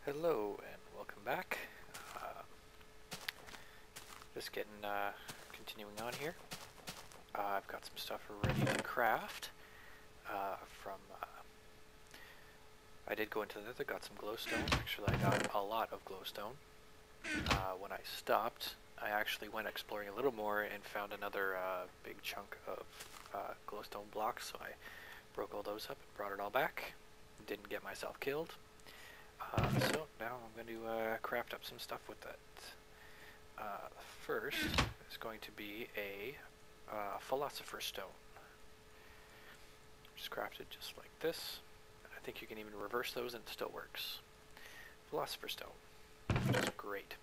Hello and welcome back. Just getting continuing on here. I've got some stuff ready to craft from. I did go into the nether, got some glowstone. Actually, I got a lot of glowstone. When I stopped, I actually went exploring a little more and found another big chunk of glowstone blocks. So I broke all those up and brought it all back. Didn't get myself killed. So now I'm going to craft up some stuff with that. First is going to be a Philosopher's Stone. Just crafted just like this. I think you can even reverse those and it still works. Philosopher's Stone, which is great.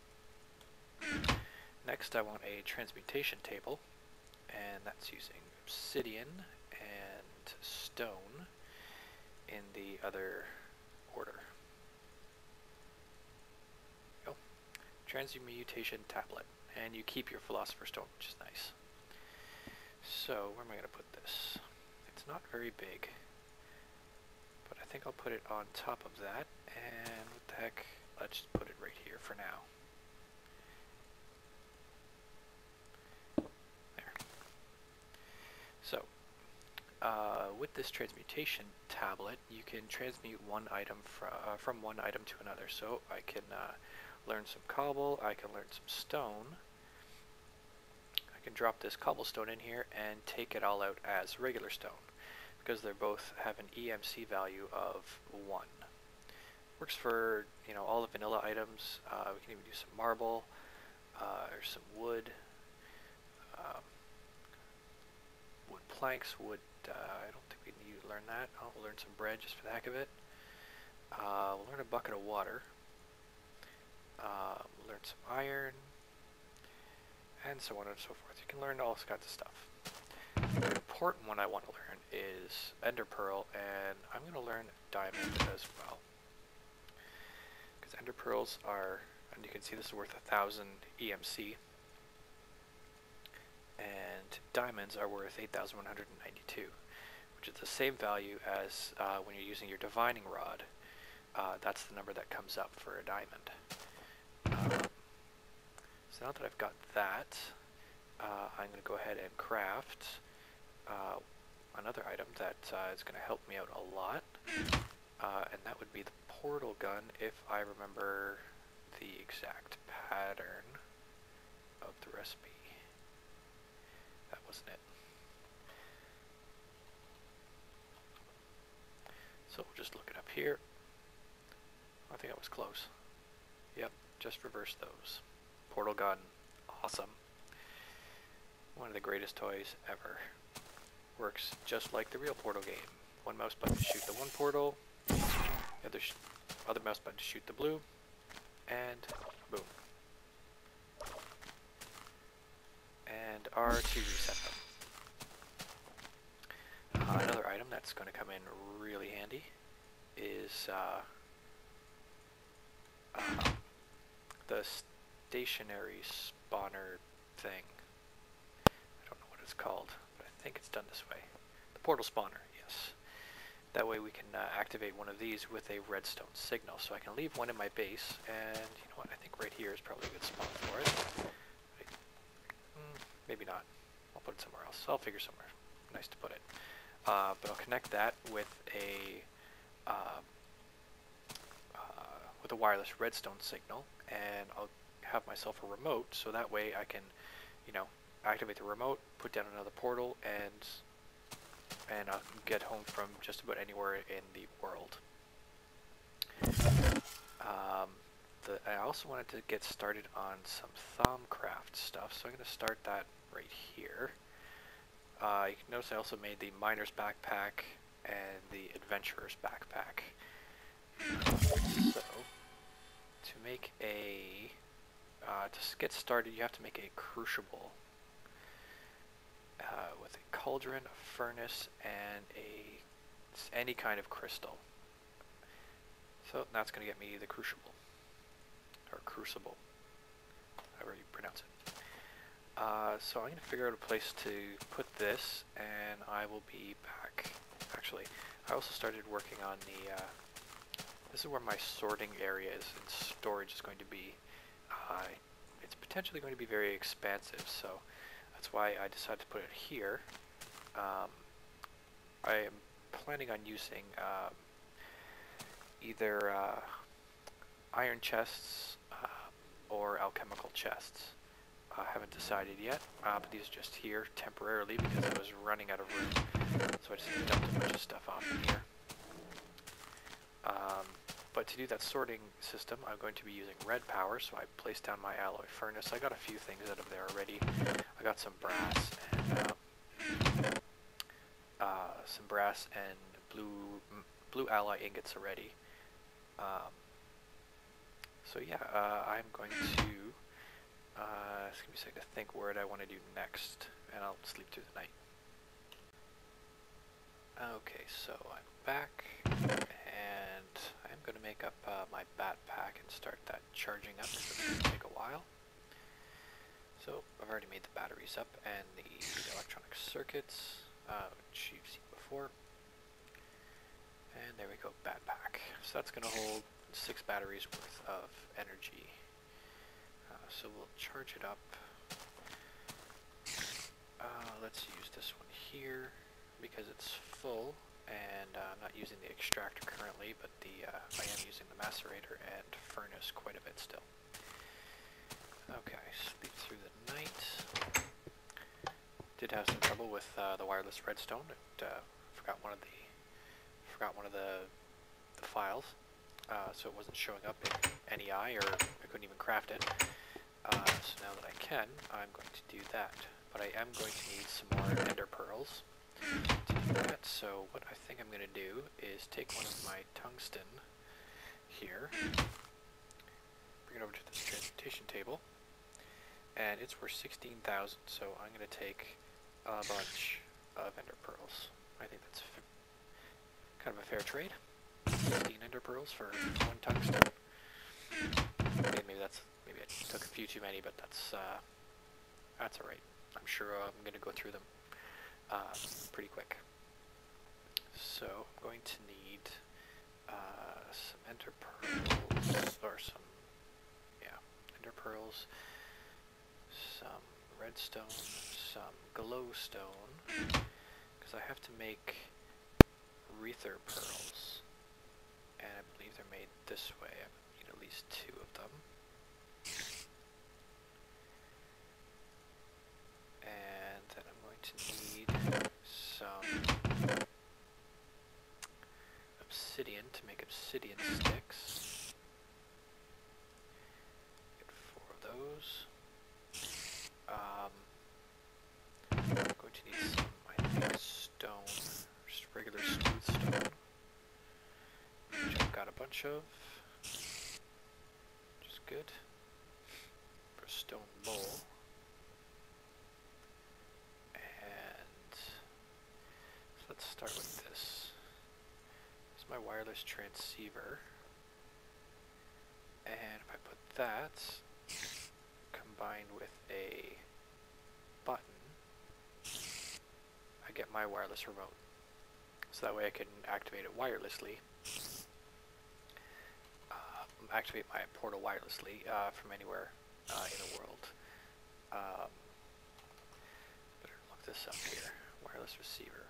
Next I want a transmutation table, and that's using obsidian and stone in the other order. Transmutation tablet, and you keep your Philosopher's Stone, which is nice. So where am I going to put this? It's not very big, but I think I'll put it on top of that, and what the heck, let's just put it right here for now. There. So with this transmutation tablet, you can transmute one item from one item to another. So I can learn some cobble, I can learn some stone. I can drop this cobblestone in here and take it all out as regular stone, because they both have an EMC value of 1. Works for, you know, all the vanilla items. We can even use some marble, or some wood, wood planks, wood, I don't think we need to learn that. I'll learn some bread just for the heck of it. We'll learn a bucket of water. Learn some iron, and so on and so forth. You can learn all kinds of stuff. The important one I want to learn is Ender Pearl, and I'm going to learn Diamond as well. Because Ender Pearls are, and you can see this is worth 1,000 EMC, and Diamonds are worth 8,192, which is the same value as when you're using your Divining Rod. That's the number that comes up for a diamond. So now that I've got that, I'm going to go ahead and craft another item that is going to help me out a lot, and that would be the portal gun, if I remember the exact pattern of the recipe. That wasn't it. So we'll just look it up here. I think I was close. Yep, just reverse those. Portal gun, awesome. One of the greatest toys ever. Works just like the real Portal game. One mouse button to shoot the one portal, the other mouse button to shoot the blue, and boom. And R to reset them. Another item that's going to come in really handy is the stationary spawner thing. I don't know what it's called, but I think it's done this way. The portal spawner, yes. That way we can activate one of these with a redstone signal. So I can leave one in my base, and you know what, I think right here is probably a good spot for it. Maybe not. I'll put it somewhere else. I'll figure somewhere nice to put it. But I'll connect that with a wireless redstone signal, and I'll have myself a remote, so that way I can, you know, activate the remote, put down another portal, and I'll get home from just about anywhere in the world. I also wanted to get started on some Thaumcraft stuff, so I'm going to start that right here. You can notice I also made the Miner's Backpack and the Adventurer's Backpack. So, to make a, to get started, you have to make a crucible with a cauldron, a furnace, and any kind of crystal. So that's going to get me the crucible, or crucible, however you pronounce it. So I'm going to figure out a place to put this, and I will be back. Actually, I also started working on the This is where my sorting area is and storage is going to be. It's potentially going to be very expansive, so that's why I decided to put it here. I am planning on using either iron chests or alchemical chests. I haven't decided yet, but these are just here temporarily because I was running out of room, so I just dumped a bunch of stuff off in here. But to do that sorting system, I'm going to be using red power, so I placed down my alloy furnace. I got a few things out of there already. I got some brass and blue alloy ingots already. So yeah, I'm going to it's gonna be a second to think what I want to do next, and I'll sleep through the night. Okay, so I'm back, and I'm going to make up my backpack and start that charging up, because it's going to take a while. So I've already made the batteries up and the electronic circuits, which you've seen before. And there we go, backpack. So that's going to hold 6 batteries worth of energy. So we'll charge it up. Let's use this one here because it's full, and I'm not using the extractor currently, but I am using the macerator and furnace quite a bit still. Okay, sleep through the night. Did have some trouble with the wireless redstone. It forgot one of the files, so it wasn't showing up in NEI, or I couldn't even craft it. So now that I can, I'm going to do that. But I am going to need some more ender pearls to do that. So what I think I'm going to do is take one of my tungsten here, bring it over to this transmutation table, and it's worth 16,000. So I'm going to take a bunch of ender pearls. I think that's kind of a fair trade. 16 ender pearls for 1 tungsten. Maybe I took a few too many, but that's all right. I'm sure I'm going to go through them pretty quick. So I'm going to need some ender pearls, or ender pearls, some redstone, some glowstone, because I have to make aether pearls, and I believe they're made this way. I need at least 2 of them. And then I'm going to need some obsidian to make obsidian sticks. Get 4 of those. I'm going to need some, I think, stone, just regular smooth stone, which I've got a bunch of, which is good, for a stone bowl. Let's start with this. This is my wireless transceiver, and if I put that combined with a button, I get my wireless remote. So that way I can activate it wirelessly, activate my portal wirelessly from anywhere in the world. Better look this up here. Wireless receiver.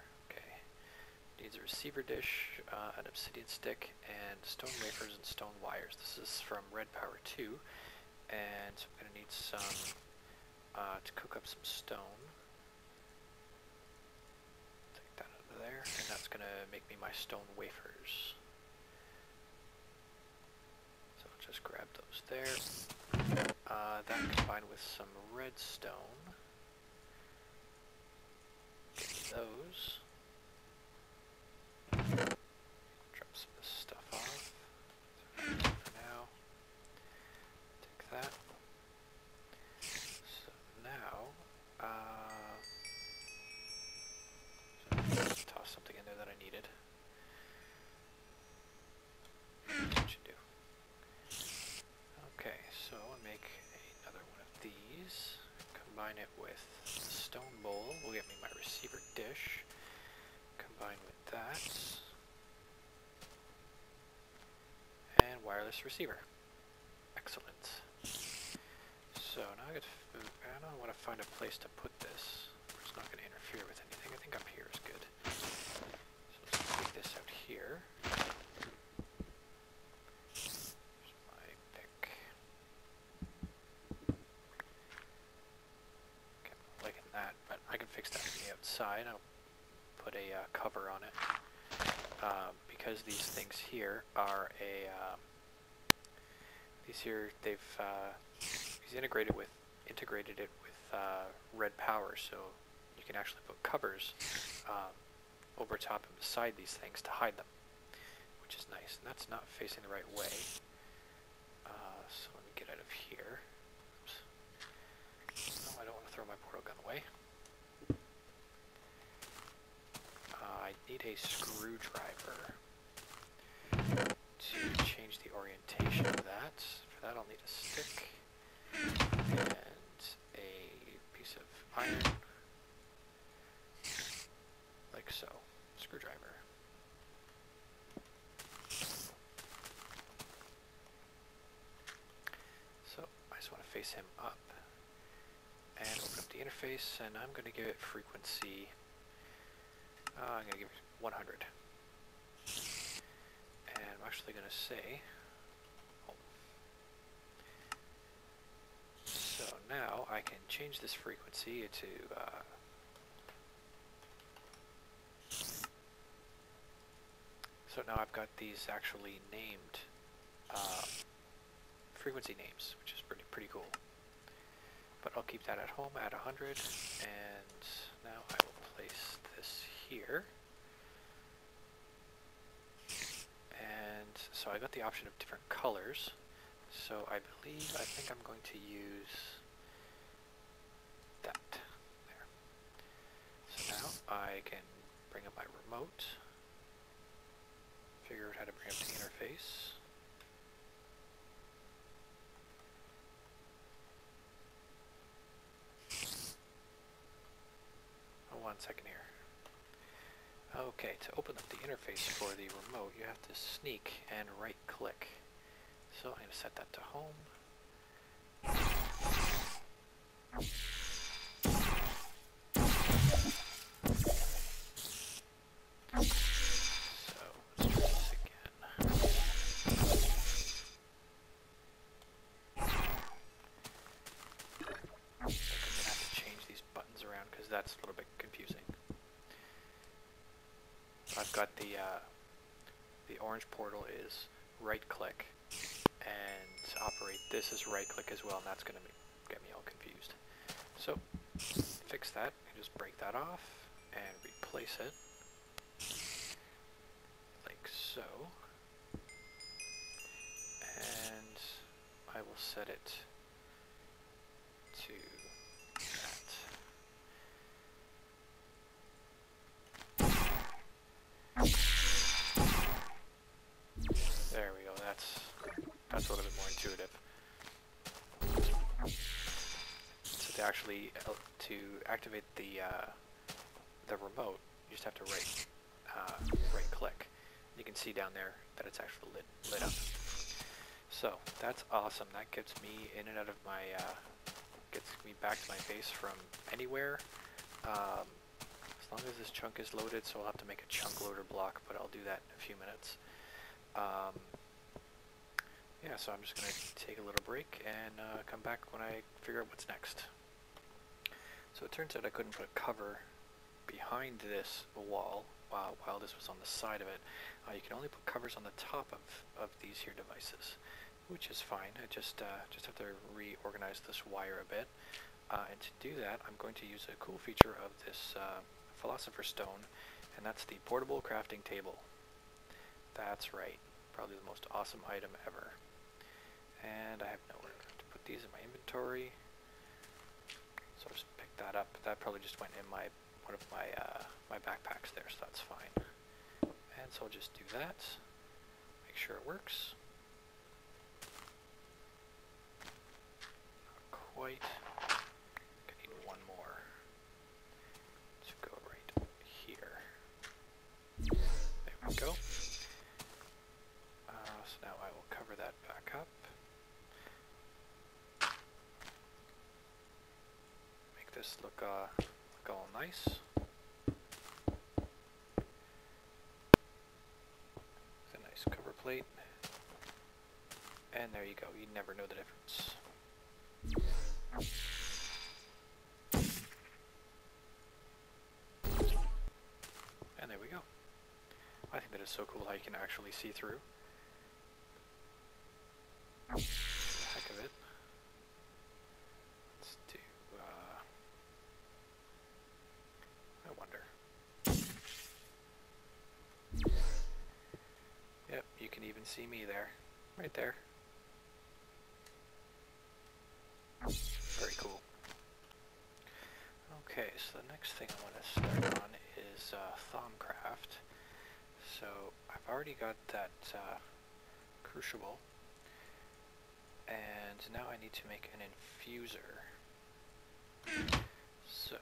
Needs a receiver dish, an obsidian stick, and stone wafers and stone wires. This is from Red Power 2, and so I'm going to need some to cook up some stone. Take that out of there, and that's going to make me my stone wafers. So I'll just grab those there. That combined with some redstone. Get those. Drop some of this stuff off for now. Take that. So now, so toss something in there that I needed. That should do. Okay, so I'll make another one of these. Combine it with the stone bowl. Will get me my receiver dish. Combine with that. wireless receiver. Excellent. So now I don't want to find a place to put this where it's not going to interfere with anything. I think up here is good. So let's take this out here. Here's my pick. Okay, I'm not liking that, but I can fix that on the outside. I'll put a cover on it. Because these things here are he's integrated it with red power, so you can actually put covers over top and beside these things to hide them, which is nice. And that's not facing the right way. So let me get out of here. Oops. No, I don't want to throw my portal gun away. I need a screwdriver to change the orientation of that. For that I'll need a stick and a piece of iron, like so. Screwdriver. So I just want to face him up and open up the interface, and I'm going to give it frequency. I'm going to give it 100. And I'm actually going to say, so now I can change this frequency to, so now I've got these actually named frequency names, which is pretty cool. But I'll keep that at home at 100, and now I will place this here. And so I got the option of different colors. So I think I'm going to use that there. So now I can bring up my remote, figure out how to bring up the interface. Oh, 1 second here. Okay, to open up the interface for the remote, you have to sneak and right click. So I'm going to set that to home. So let's try this again. I'm going to have to change these buttons around because that's a little bit confusing. I've got the orange portal is right click, and to operate this is right click as well, and that's going to get me all confused. So fix that, and just break that off and replace it like so, and I will set it to there we go, that's a little bit more intuitive. So to actually, to activate the remote, you just have to right click. You can see down there that it's actually lit up. So that's awesome. That gets me in and out of my, gets me back to my base from anywhere. As long as this chunk is loaded, so I'll have to make a chunk loader block, but I'll do that in a few minutes. Yeah, so I'm just going to take a little break and come back when I figure out what's next. So it turns out I couldn't put a cover behind this wall while this was on the side of it. You can only put covers on the top of these here devices, which is fine. I just have to reorganize this wire a bit. And to do that, I'm going to use a cool feature of this Philosopher's Stone, and that's the portable crafting table. That's right, probably the most awesome item ever. And I have nowhere to put these in my inventory, so I'll just pick that up. That probably just went in one of my my backpacks there, so that's fine. And so I'll just do that, make sure it works. Not quite. I need one more to go right here. There we go. So now I will cover that back up. Make this look all nice. With a nice cover plate. And there you go, you never know the difference. And there we go. I think that is so cool how you can actually see through. Heck of it. Let's do, I wonder. Yep, you can even see me there. Right there. Very cool. Okay, so the next thing I want to start on is Thaumcraft. So I've already got that crucible, and now I need to make an infuser. So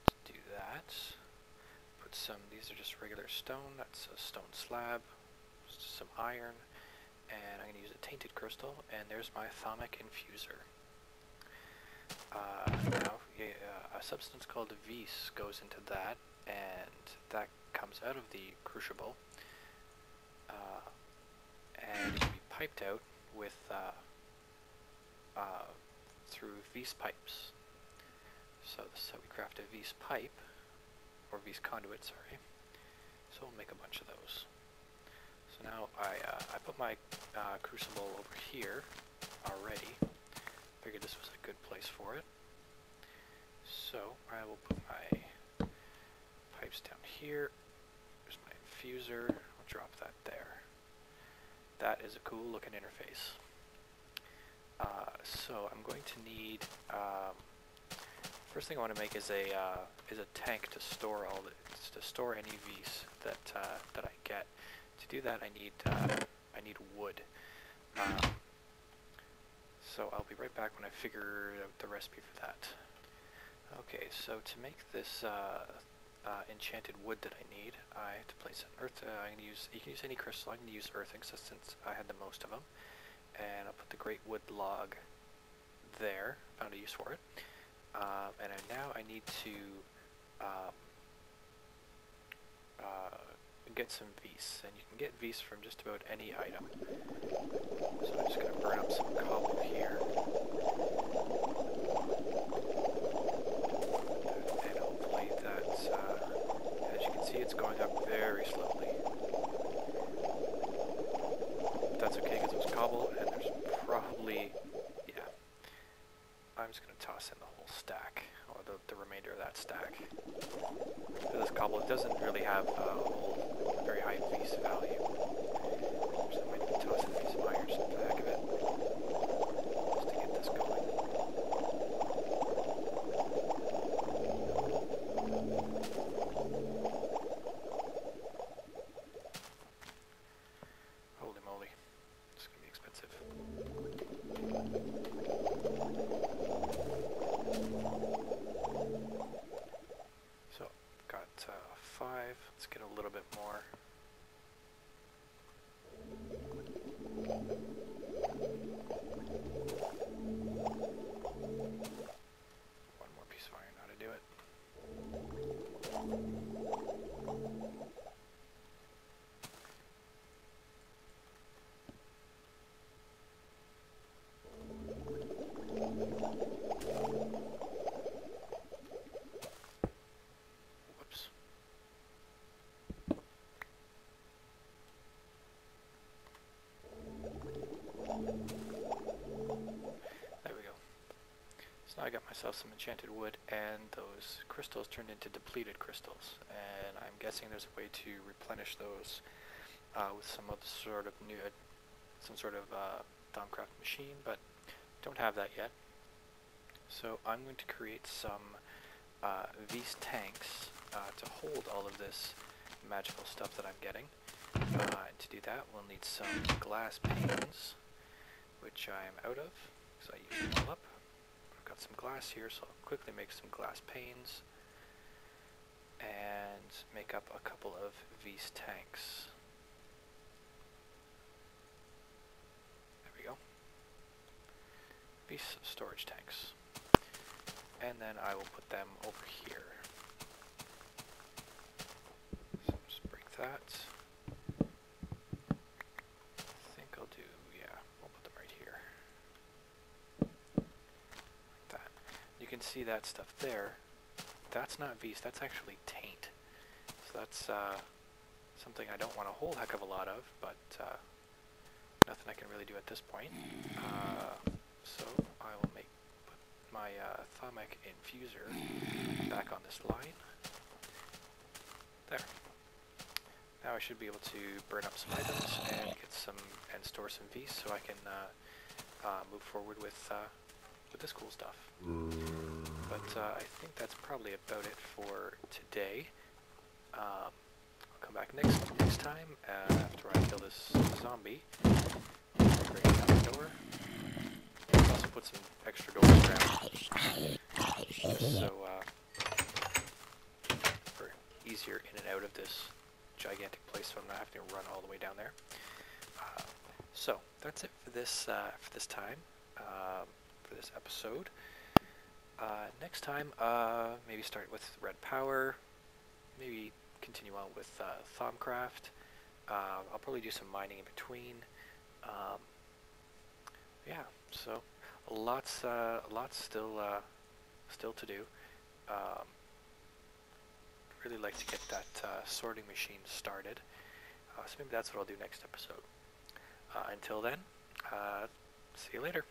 to do that, put some. These are just regular stone. That's a stone slab. Just some iron. And I'm going to use a tainted crystal, and there's my thaumic infuser. Now, a substance called vis goes into that, and that comes out of the crucible, and it can be piped out with through vis pipes. So this is how we craft a vis pipe, or vis conduit, sorry. So we'll make a bunch of those. So now I put my crucible over here already. Figured this was a good place for it. So I will put my pipes down here. There's my infuser. I'll drop that there. That is a cool looking interface. So I'm going to need. First thing I want to make is a tank to store any vis that I get. To do that, I need wood. So I'll be right back when I figure out the recipe for that. Okay, so to make this enchanted wood that I need, I have to place an earth. You can use any crystal. I'm going to use earthing since I had the most of them, and I'll put the great wood log there. Found a use for it. And now I need to get some vis, and you can get vis from just about any item. So I'm just going to burn up some cobble here, and hopefully that, as you can see, it's going up very slowly. But that's okay because it was cobble, and there's probably, yeah. I'm just going to toss in the whole stack, or the remainder of that stack. For this cobble, it doesn't really have a very high vis value. So I might even toss in some iron just for the heck of it, just to get this going. Holy moly, this is going to be expensive. So, got 5. Let's get a little bit more. One more piece of iron, how to do it. Whoops. There we go. So now I got myself some enchanted wood, and those crystals turned into depleted crystals. And I'm guessing there's a way to replenish those with some sort of Thaumcraft machine, but don't have that yet. So I'm going to create some vis tanks to hold all of this magical stuff that I'm getting. To do that, we'll need some glass panes, which I am out of, because I used them all up. I've got some glass here, so I'll quickly make some glass panes and make up a couple of vis tanks. be storage tanks. And then I will put them over here. So just break that. I think I'll do, yeah, we'll put them right here. Like that. You can see that stuff there. That's not Vs, that's actually taint. So that's something I don't want a whole heck of a lot of, but nothing I can really do at this point. So I will put my Thaumcraft infuser back on this line. There. Now I should be able to burn up some items and get and store some Vs so I can move forward with this cool stuff. But I think that's probably about it for today. I'll come back next time after I kill this zombie. Bring it out the door. I'll also put some extra doors around, so for easier in and out of this gigantic place, so I'm not having to run all the way down there. So that's it for this time, for this episode. Next time, maybe start with Red Power, maybe continue on with Thaumcraft. I'll probably do some mining in between. Yeah, so lots still to do. Really like to get that sorting machine started. So maybe that's what I'll do next episode. Until then, see you later.